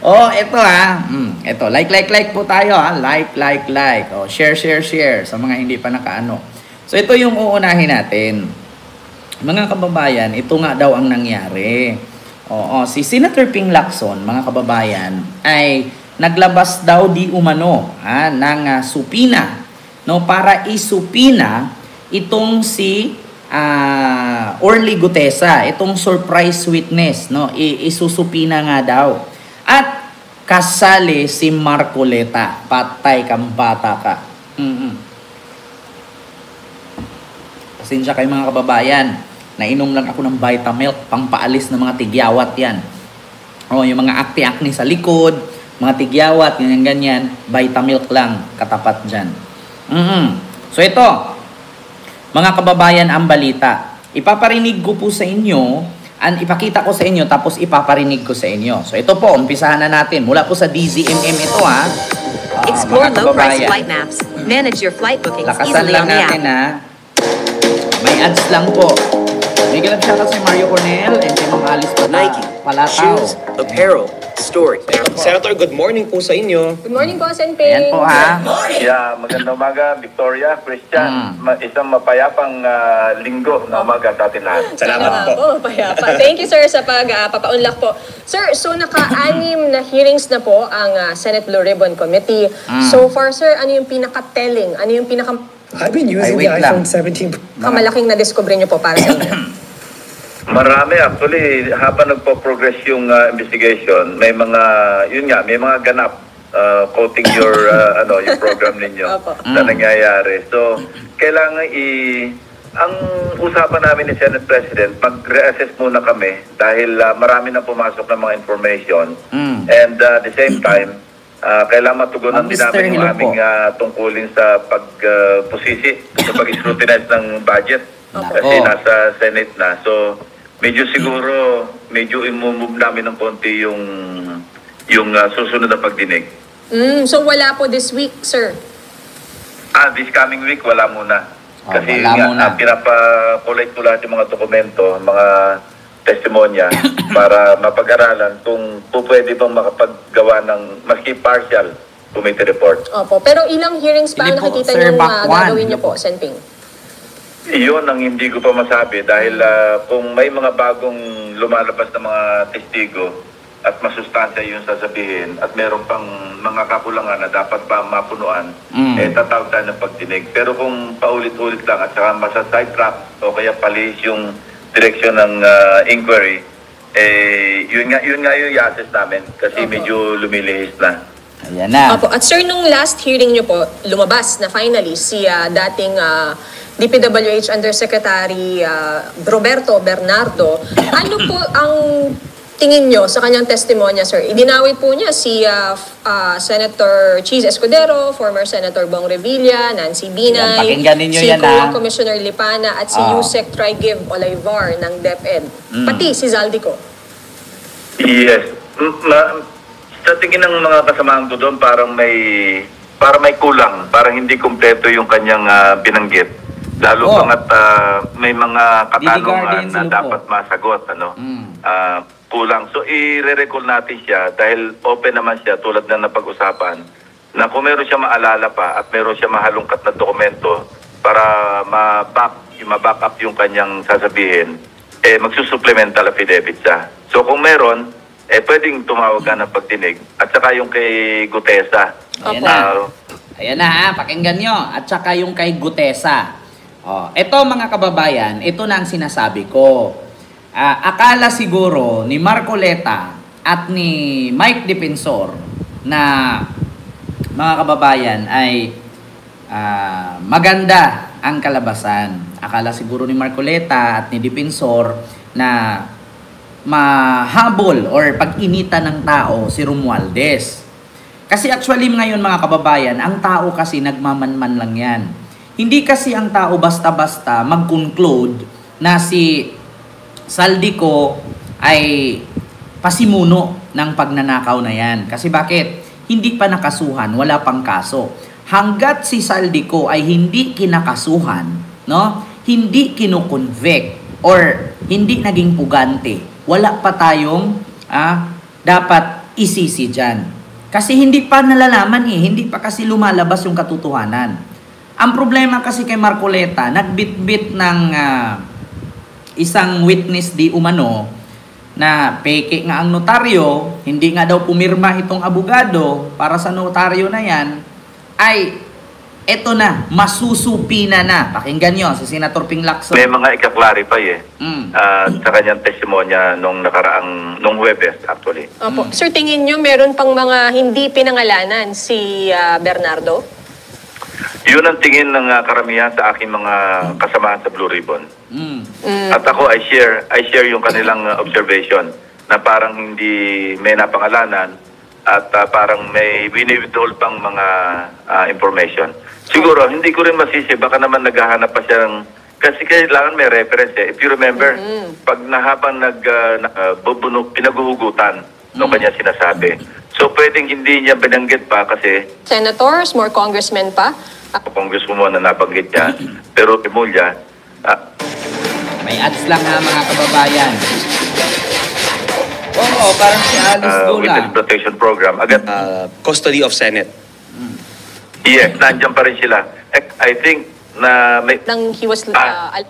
Oh, ito ha. Ito, like po tayo ha. Like. Oh, share sa mga hindi pa nakaano. So, ito yung uunahin natin. Mga kababayan, ito nga daw ang nangyari. Oo, si Senator Ping Lacson, mga kababayan, ay naglabas daw di umano ng supina, no, para isupina itong si Orly Gutesa, itong surprise witness, no, isusupina nga daw. At kasali si Marcoleta, patay kang bata ka. Pasensya kayo mga kababayan, nainom lang ako ng Vitamilk, pangpaalis ng mga tigyawat yan. O, yung mga akne-akne sa likod, mga tigyawat, ganyan, Vitamilk lang, katapat dyan. So ito, mga kababayan, ang balita. Ipaparinig ko po sa inyo, ipakita ko sa inyo, tapos ipaparinig ko sa inyo. So ito po, umpisahan na natin. Mula po sa DZMM ito ha. Explore low-price flight maps. Manage your flight bookings lakasan easily lang on the natin app. May ads lang po. Bigyan lang shoutout si Mario Cornel and si Mang Alice Nike, Palatao. shoes, apparel, story. Senator, good morning po sa inyo. Good morning po, Senping. Ayan po ha. Yeah, magandang umaga, Victoria, Christian. Isang mapayapang linggo na umaga sa atin lahat. Salamat po. Payapa. Thank you, sir, sa papaunlak po. Sir, so naka-anim na hearings na po ang Senate Blue Ribbon Committee. So far, sir, ano yung pinaka-telling? Ano yung I've been using the iPhone 17 kamalaking na-discover nyo po para sa inyo? Marami actually, habang nagpo-progress yung investigation, may mga, may mga ganap quoting your yung program ninyo na nangyayari. So, kailangan ang usapan namin ni Senate President, mag-reassess muna kami dahil marami na pumasok ng mga information. And at the same time, kailangan matugunan din namin yung aming tungkulin sa pag-pusisi, sa pag-scrutinize ng budget. Kasi nasa Senate na. So, medyo imumove namin ng konti yung susunod na pagdinig. So, wala po this week, sir? This coming week, wala muna. Kasi pinapakulay ko lahat yung mga dokumento, mga testimonya para mapag-aralan kung pwede bang makapaggawa ng maski partial committee report. Opo. Pero ilang hearings pa ang nakikita nyo gagawin nyo po, Senping? Iyon ang hindi ko pa masabi dahil kung may mga bagong lumalabas na mga testigo at masustansya yung sasabihin at meron pang mga kakulangan na dapat pa mapunuan, tatawag tayo ng pagdinig. Pero kung paulit-ulit lang at saka masa-sidetrack o kaya palis yung direksyon ng inquiry, yun nga yung i-assess namin kasi medyo lumilihis na. Ayan na. Opo. At sir, nung last hearing nyo po, lumabas na finally si dating DPWH Undersecretary Roberto Bernardo. Ano po ang tingin nyo sa kanyang testimonya, sir? Idinawit po niya si Senator Cheese Escudero, former Senator Bong Revilla, Nancy Binay, si Commissioner Lipana, at si Yusek Trigiv Olivar ng DepEd. Pati si Zaldico. Yes. Sa tingin ng mga kasamahan ko doon, parang may kulang, parang hindi kumpleto yung kanyang binanggit. Lalo pangat may mga katanungan na dapat masagot, kulang. So, i-recall natin siya dahil open naman siya tulad na napag-usapan na kung meron siya maalala pa at meron siya mahalungkat na dokumento para ma-back up yung kanyang sasabihin, magsusupplemental affidavit siya. So, kung meron, pwedeng tumawag ka ng pagdinig. At saka yung kay Gutesa. Ayan na pakinggan nyo. At saka yung kay Gutesa. Ito mga kababayan, ito na ang sinasabi ko. Akala siguro ni Marcoleta at ni Mike Defensor na mga kababayan ay maganda ang kalabasan. Akala siguro ni Marcoleta at ni Defensor na mahabol or pag-inita ng tao si Romualdez. Kasi actually ngayon mga kababayan, ang tao kasi nagmamanman lang yan. Hindi kasi ang tao basta-basta mag-conclude na si Zaldico ay pasimuno ng pagnanakaw na yan. Kasi bakit? Hindi pa nakasuhan, wala pang kaso. Hanggat si Zaldico ay hindi kinakasuhan, hindi kinukonvict or hindi naging pugante, wala pa tayong dapat isisi dyan. Kasi hindi pa nalalaman hindi pa kasi lumalabas yung katotohanan. Ang problema kasi kay Marcoleta, nagbitbit ng isang witness di umano na peke nga ang notaryo, hindi nga daw pumirma itong abogado para sa notaryo na yan, ay eto na, masusupina na. Pakinggan nyo si Senator Ping Lacson. May mga ika-clarify sa kanyang testimonya nung Huwebes actually. Opo. Sir, tingin nyo meron pang mga hindi pinangalanan si Bernardo? Yun ang tingin ng karamihan sa aking mga kasamahan sa Blue Ribbon. At ako, I share yung kanilang observation na parang hindi may napangalanan at parang may wini-withhold pang mga information. Siguro, hindi ko rin masisi, baka naman naghahanap pa siya ng, kasi kailangan may reference If you remember, pag habang pinaguhugutan ng kanya sinasabi. So, pwedeng hindi niya binanggit pa kasi Senators, more congressmen pa? Congresswoman na nabanggit niya, pero Pimulya, may ads lang mga kababayan. Oo, parang si Alice Dula. Witness Protection Program, agad Custody of Senate. yes, nandiyan pa rin sila. I think na may Nang he was...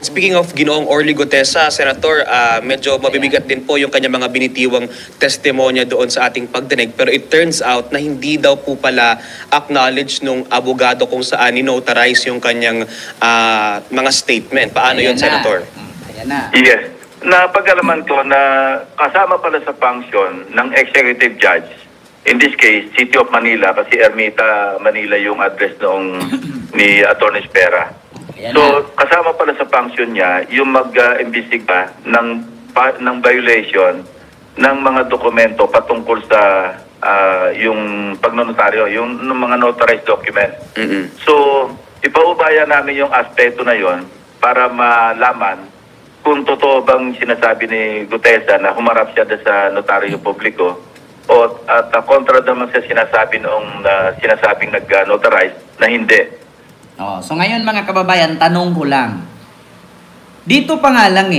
Speaking of Ginoong Orly Gutesa, Senator, medyo mabibigat din po yung kanyang mga binitiwang testimonya doon sa ating pagdinig. Pero it turns out na hindi daw po pala acknowledge nung abogado kung saan ni-notarize yung kanyang mga statement. Paano yun, Senator? Ayan na. yes, napag-alaman ko na kasama pala sa function ng executive judge. In this case, City of Manila, kasi Ermita, Manila yung address noong ni Atty. Espera. So, kasama pala sa function niya yung mag-imbestiga ng violation ng mga dokumento patungkol sa yung pagnonotaryo, yung mga notarized document. So, ipaubaya namin yung aspeto na yon para malaman kung totoo bang sinasabi ni Gutesa na humarap siya sa notaryo publiko at kontra naman sa sinasabi noong sinasabing nag-notarize na hindi. So ngayon mga kababayan, tanong ko lang. Dito pa nga lang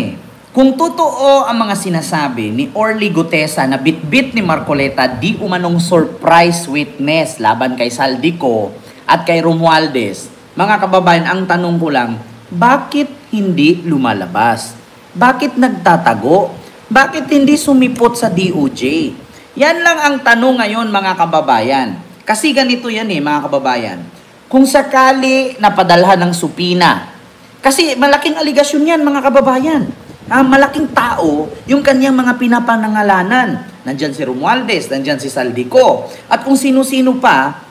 kung totoo ang mga sinasabi ni Orly Gutesa na bitbit ni Marcoleta di umanong surprise witness laban kay Saldico at kay Romualdez, mga kababayan, ang tanong ko lang, bakit hindi lumalabas? Bakit nagtatago? Bakit hindi sumipot sa DOJ? Yan lang ang tanong ngayon mga kababayan. Kasi ganito yan mga kababayan. Kung sakali napadalhan ng supina, kasi malaking aligasyon yan mga kababayan. Malaking tao yung kanyang mga pinapanangalanan. Nandyan si Romualdez, nandyan si Saldico. At kung sino-sino pa,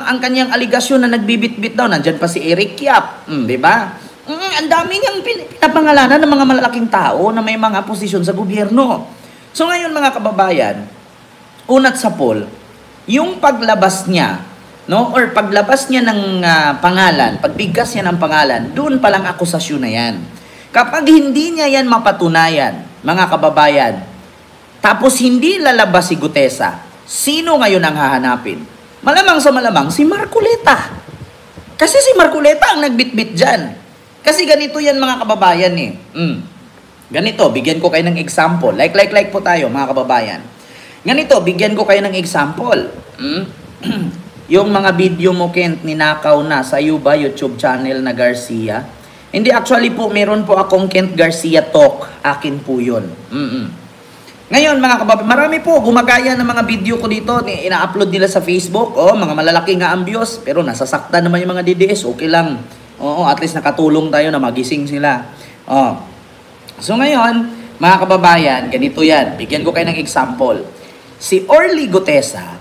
ang kanyang aligasyon na nagbibitbit daw, nandyan pa si Eric Yap. Di ba? Ang dami niyang pinapangalanan ng mga malalaking tao na may mga posisyon sa gobyerno. So ngayon mga kababayan, unat sa poll, yung paglabas niya, or paglabas niya ng pangalan, pagbigkas niya ng pangalan, doon palang akusasyon na yan. Kapag hindi niya yan mapatunayan, mga kababayan, tapos hindi lalabas si Gutesa, sino ngayon ang hahanapin? Malamang sa malamang, si Marcoleta. Kasi si Marcoleta ang nagbitbit dyan. Kasi ganito yan mga kababayan Ganito, bigyan ko kayo ng example. Like po tayo mga kababayan. Ganito, bigyan ko kayo ng example. Yung mga video mo, Kent, ninakaw na sa ba YouTube channel na Garcia. Hindi, actually po, meron po akong Kent Garcia Talk. Akin po yun. Ngayon, mga kababayan, marami po gumagaya ng mga video ko dito. Ina-upload nila sa Facebook. Mga malalaki nga ang views. Pero nasasaktan naman yung mga DDS. Okay lang. At least nakatulong tayo na magising sila. So ngayon, mga kababayan, ganito yan. Bigyan ko kayo ng example. Si Orly Gutesa,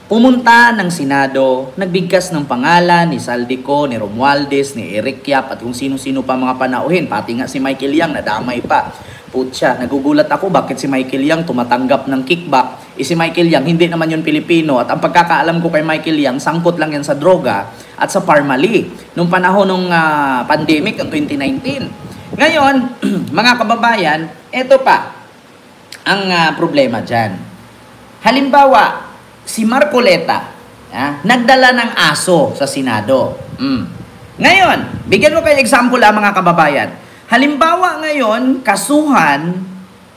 pumunta ng Senado, nagbigkas ng pangalan ni Saldico, ni Romualdez, ni Eric Yap, at kung sino-sino pa mga panauhin. Pati nga si Michael Yang, nadamay pa. Putya, nagugulat ako bakit si Michael Yang tumatanggap ng kickback. Si Michael Yang, hindi naman yun Pilipino. At ang pagkakaalam ko kay Michael Yang, sangkot lang yan sa droga at sa Parmali. Nung panahon ng pandemic, ng 2019. Ngayon, mga kababayan, eto pa ang problema dyan. Halimbawa, si Marcoleta, nagdala ng aso sa Senado. Ngayon, bigyan mo kayo example mga kababayan. Halimbawa ngayon, kasuhan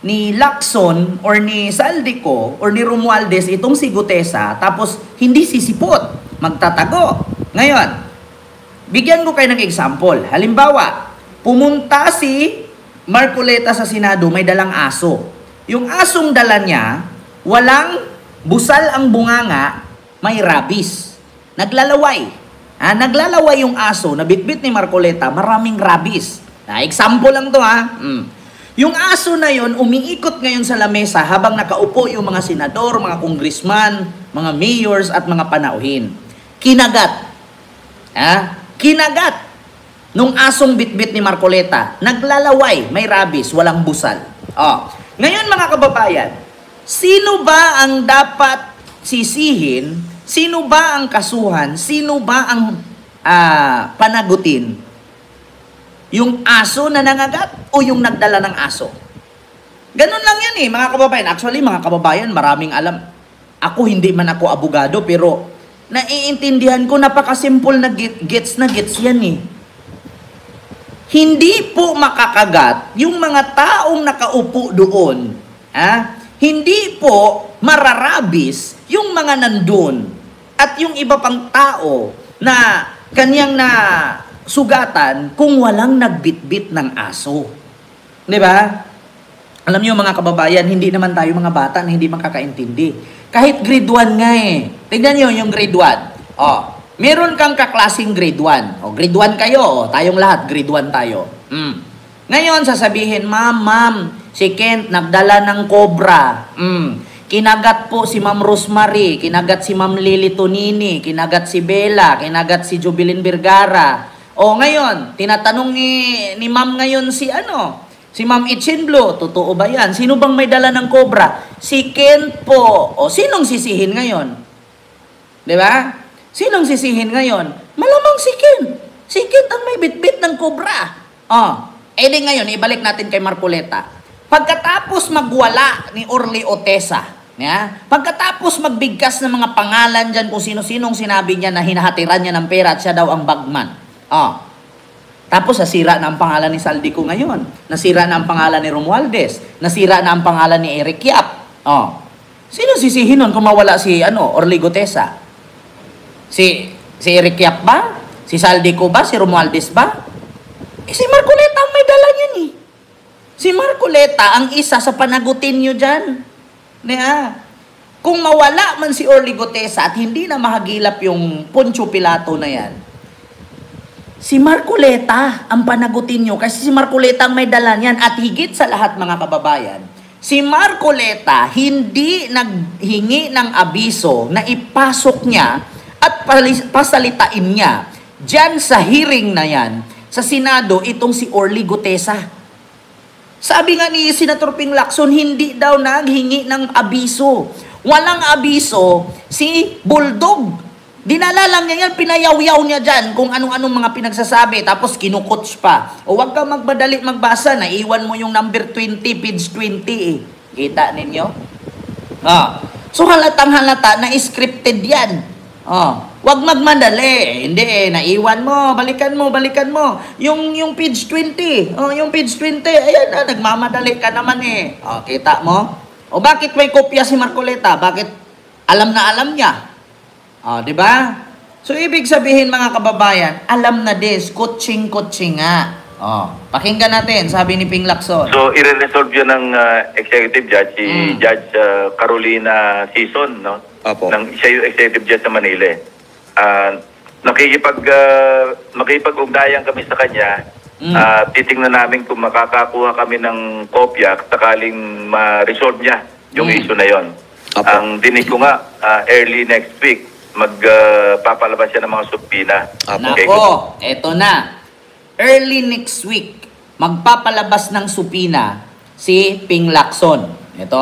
ni Lacson or ni Saldico or ni Romualdez itong si Gutesa, tapos hindi sisipot, magtatago. Ngayon, bigyan ko kayo ng example. Halimbawa, pumunta si Marcoleta sa Senado, may dalang aso. Yung asong dala niya, walang busal ang bunganga, may rabies. Naglalaway. Naglalaway yung aso na bitbit ni Marcoleta, maraming rabies. Example lang to Yung aso na yon umiikot ngayon sa lamesa habang nakaupo yung mga senador, mga congressman, mga mayors at mga panauhin. Kinagat. Kinagat nung asong bitbit ni Marcoleta. Naglalaway, may rabies, walang busal. Ngayon mga kababayan, sino ba ang dapat sisihin? Sino ba ang kasuhan? Sino ba ang panagutin? Yung aso na nangagat o yung nagdala ng aso? Ganun lang yan mga kababayan. Actually, mga kababayan, maraming alam. Ako, hindi man ako abogado, pero naiintindihan ko, napakasimple na gets yan Hindi po makakagat yung mga taong nakaupo doon. Hindi po mararabis yung mga nandun. At yung iba pang tao na kanyang na sugatan kung walang nagbitbit ng aso. Di ba? Alam niyo mga kababayan, hindi naman tayo mga bata na hindi makakaintindi. Kahit grade 1 nga Tingnan niyo yung grade 1. Meron kang kaklasing grade 1. Grade 1 kayo. Tayong lahat, grade 1 tayo. Ngayon, sasabihin, Ma'am, si Kent nagdala ng cobra. Kinagat po si Ma'am Rosemary, kinagat si Ma'am Lily Tonini, kinagat si Bella, kinagat si Jubilin Vergara. Ngayon, tinatanong ni Ma'am ngayon si Ma'am Ichinblo, totoo ba yan? Sino bang may dala ng cobra? Si Kent po. Sinong sisihin ngayon? Di ba? Sinong sisihin ngayon? Malamang si Kent. Si Kent ang may bitbit ng cobra. Di ngayon, ibalik natin kay Marcoleta. Pagkatapos magwala ni Orly Otesa, pagkatapos magbigkas ng mga pangalan dyan kung sino-sinong sinabi niya na hinahatiran niya ng pera at siya daw ang bagman. Tapos nasira na ang pangalan ni Saldico ngayon. Nasira na ang pangalan ni Romualdez. Nasira na ang pangalan ni Eric Yap. Sino sisihin nun kung mawala si Orly Gutesa? Si Eric Yap ba? Si Saldico ba? Si Romualdez ba? Si Marcoleta ang may dala niyan Si Marcoleta ang isa sa panagutin nyo dyan. Kung mawala man si Orly Gutesa at hindi na mahagilap yung Poncio Pilato na yan, si Marcoleta ang panagutin nyo kasi si Marcoleta ang may dala niyan. At higit sa lahat mga kababayan, si Marcoleta hindi naghingi ng abiso na ipasok niya at pasalitain niya dyan sa hearing na yan sa Senado itong si Orly Gutesa. Sabi nga ni Senator Ping Lacson, hindi daw naghingi ng abiso. Walang abiso si Bulldog. Dinala lang niya yan, pinayaw-yaw niya dyan kung anong-anong mga pinagsasabi, tapos kinukots pa. Huwag ka magmadali magbasa, naiwan mo yung number 20, page 20 Kita ninyo? So halatang halata na scripted yan. Wag magmadali. Hindi naiwan mo, balikan mo. Yung page 20. Yung page 20, ayan na, nagmamadali ka naman kita mo? Bakit may kopya si Marcoleta? Bakit alam na alam niya? Di ba? So ibig sabihin mga kababayan, alam na this, kutsing nga. Pakinggan natin, sabi ni Ping Lacson. So i-resolve yun ng executive judge, si Judge Carolina Sison, no? Siya yung executive judge sa Manila. Makikipag-ugnayan kami sa kanya. Titingnan namin kung makakakuha kami ng kopya sakaling ma-resolve niya yung issue na yon. Ang dinig ko nga, early next week, magpapalabas siya ng mga subpoena. Nako, eto na. Early next week, magpapalabas ng subpoena si Ping Lacson. Ito,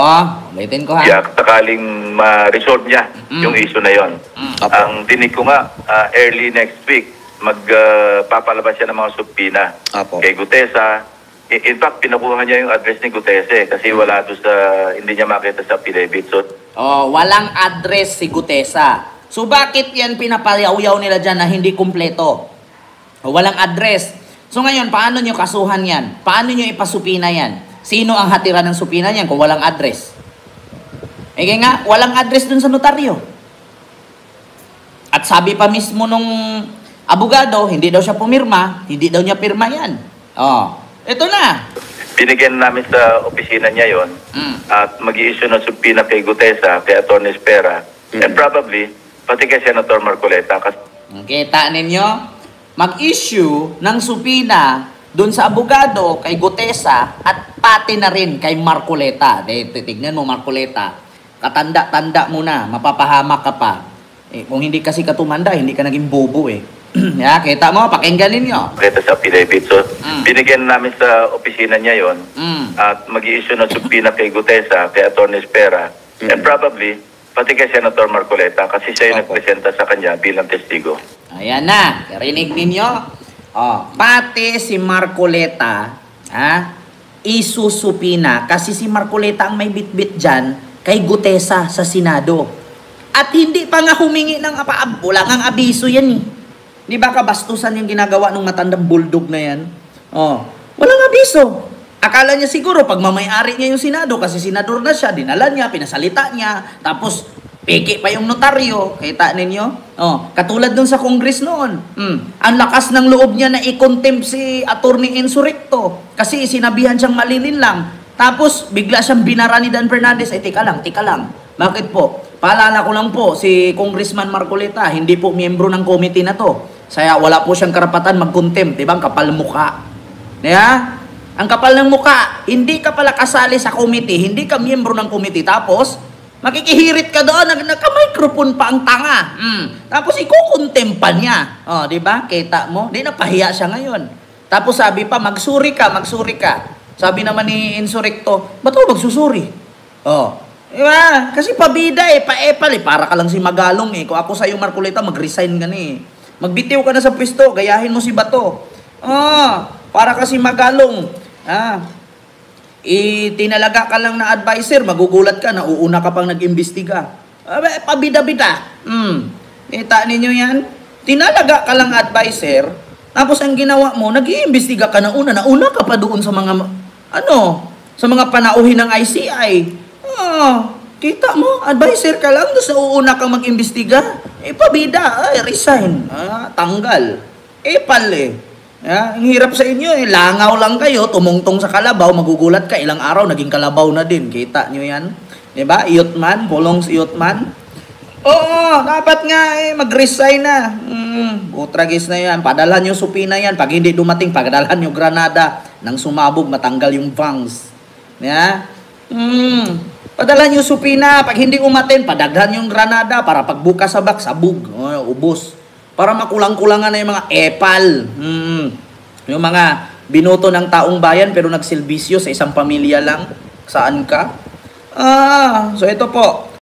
ulitin ko sakaling ma-resolve niya yung issue na yon. Ang dinig ko nga, early next week, magpapalabas siya ng mga subpoena kay Gutesa. In fact, pinakuha niya yung address ni Gutesa kasi wala doon hindi niya makita sa affidavit. So, walang address si Gutesa. So bakit yan pinapayaw-yaw nila dyan na hindi kumpleto? Walang address. So ngayon, paano nyo kasuhan yan? Paano nyo ipasupina yan? Sino ang hatira ng supina niyan kung walang address? Eh kaya nga, walang address dun sa notaryo. At sabi pa mismo nung abogado, hindi daw siya pumirma, hindi daw niya pirma yan. Oh, ito na. Binigyan namin sa opisina niya yon at mag-i-issue ng subpoena kay Gutesa, kay Atty. Espera, and probably, pati kay Senator Marcoleta. Kita ninyo, mag-issue ng subpoena doon sa abogado, kay Gutesa, at pati na rin kay Marcoleta. Tignan mo, Marcoleta, katanda-tanda mo na, mapapahamak ka pa. Eh, kung hindi kasi ka tumanda, hindi ka naging bobo eh. Yeah, kita mo, pakinggan ninyo. Sa affidavit. So, binigyan namin sa opisina niya yon at mag-i-issue ng subpoena kay Gutesa, kay Atty. Espera, and probably, pati kay Senator Marcoleta kasi siya yung nagpresenta sa kanya bilang testigo. Ayan na, rinig ninyo. Oh, pati si Marcoleta, isusupina kasi si Marcoleta ang may bitbit dyan kay Gutesa sa Senado. At hindi pa nga humingi ng wala ngang abiso yan eh. Di ba kabastusan yung ginagawa ng matandang bulldog na yan? Oh, walang abiso. Akala niya siguro pag mamayari niya yung Senado kasi senador na siya, dinala niya, pinasalita niya, tapos peke pa yung notaryo. Kita ninyo? Oh, katulad dun sa Congress noon. Ang lakas ng loob niya na i-contempt si Atty. Insurrecto kasi sinabihan siyang malilin lang. Tapos bigla siyang binara ni Dan Fernandez. Eh, tika lang. Bakit po? Paalala ko lang po, si Congressman Marcoleta, hindi po miyembro ng committee na to. Kaya wala po siyang karapatan mag-contempt. Diba? Ang kapal ng mukha. Diba? Ang kapal ng mukha. Hindi ka pala kasali sa committee. Hindi ka miyembro ng committee. Tapos, makikihirit ka doon, nagka-microphone pa ang tanga. Tapos ikukontempa niya. Oh, di ba? Kita mo? Di napahiya siya ngayon. Tapos sabi pa, magsuri ka. Sabi naman ni Insurrecto, ba't ako magsusuri? Oh. Diba? Kasi pabida eh, paepal eh. Para ka lang si Magalong eh. Kung ako sa'yo, Marcoleta, mag-resign ka na eh. Magbitiw ka na sa pwesto, gayahin mo si Bato. Oh, para ka si Magalong. Tinalaga ka lang na advisor, magugulat ka, nauuna ka pang nag-imbestiga. Pabida-bida. Kita ninyo yan? Tinalaga ka lang advisor, tapos ang ginawa mo, nag-iimbestiga ka na una. Nauna ka pa doon sa mga, sa mga panauhin ng ICI. Kita mo, advisor ka lang, doon sa uuna kang mag-imbestiga. Pabida, resign. Tanggal. Pal eh. Ang hirap sa inyo eh. Langaw lang kayo, tumungtong sa kalabaw, magugulat ka, ilang araw, naging kalabaw na din. Kita nyo yan? Diba? Iyotman, bulong si Iyotman. Oo, dapat nga eh, mag-resign na. Utragis na yan. Padalhan yung supina yan. Pag hindi dumating, padalhan yung Granada. Nang sumabog, matanggal yung bangs. Yeah? Padalhan yung supina. Pag hindi umatin, padaghan yung Granada. Para pagbukas sa bak, sabog. Ubos. Para makulang-kulangan na yung mga epal. Yung mga binoto ng taong bayan pero nagsilbisyo sa isang pamilya lang. Saan ka? So ito po.